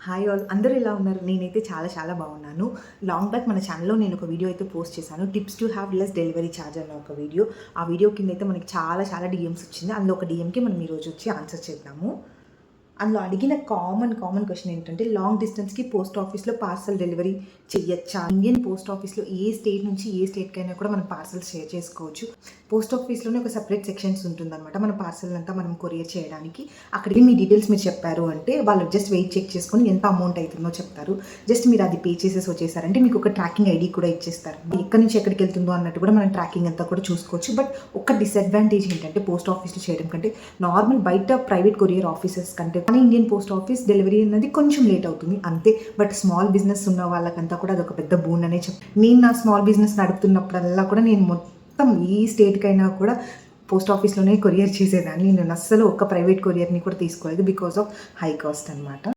Hi all, అందరూ ఎలా ఉన్నారు? నేనైతే చాలా చాలా బాగున్నాను. లాంగ్ బ్యాక్ మన ఛానల్‌లో నేను ఒక వీడియో అయితే పోస్ట్ చేశాను. Tips to have less delivery charge అన్న ఒక వీడియో. ఆ వీడియో కింద అయితే మనకి చాలా చాలా డీఎమ్స్ వచ్చింది. అందులో ఒక డీఎంకి మనం ఈరోజు వచ్చి ఆన్సర్ చేద్దాము. అందులో అడిగిన కామన్ క్వశ్చన్ ఏంటంటే, లాంగ్ డిస్టెన్స్‌కి పోస్ట్ ఆఫీస్‌లో పార్సల్ డెలివరీ చెయ్యొచ్చా? ఇండియన్ పోస్ట్ ఆఫీస్‌లో ఏ స్టేట్ నుంచి ఏ స్టేట్‌కైనా కూడా మనం పార్సల్స్ షేర్ చేసుకోవచ్చు. పోస్ట్ ఆఫీస్‌లోనే ఒక సెపరేట్ సెక్షన్స్ ఉంటుందన్నమాట. మన పార్సల్ అంతా మనం కొరియర్ చేయడానికి. అక్కడికి మీ డీటెయిల్స్ మీరు చెప్పారు అంటే, వాళ్ళు జస్ట్ వెయిట్ చెక్ చేసుకొని ఎంత అమౌంట్ అవుతుందో చెప్తారు. జస్ట్ మీరు అది పే చేసేసి వచ్చేసారంటే మీకు ఒక ట్రాకింగ్ ఐడి కూడా ఇచ్చేస్తారు. ఎక్కడి నుంచి ఎక్కడికి వెళ్తుందో అన్నట్టు కూడా మనం ట్రాకింగ్ అంతా కూడా చూసుకోవచ్చు. బట్ ఒక డిసడ్వాంటేజ్ ఏంటంటే, పోస్ట్ ఆఫీస్‌లో చేయడం కంటే నార్మల్ బయట ప్రైవేట్ కొరియర్ ఆఫీసెస్ కంటే కానీ ఇండియన్ పోస్ట్ ఆఫీస్ డెలివరీ అనేది కొంచెం లేట్ అవుతుంది అంతే. బట్ స్మాల్ బిజినెస్ ఉన్న వాళ్ళకంతా కూడా అదొక పెద్ద బూన్ అనే నేను నా స్మాల్ బిజినెస్ నడుపుతున్నప్పుడల్లా కూడా నేను మొత్తం ఈ స్టేట్కైనా కూడా పోస్ట్ ఆఫీస్లోనే కొరియర్ చేసేదాన్ని. నేను అస్సలు ఒక్క ప్రైవేట్ కొరియర్ని కూడా తీసుకోలేదు బికాస్ ఆఫ్ హై కాస్ట్ అనమాట.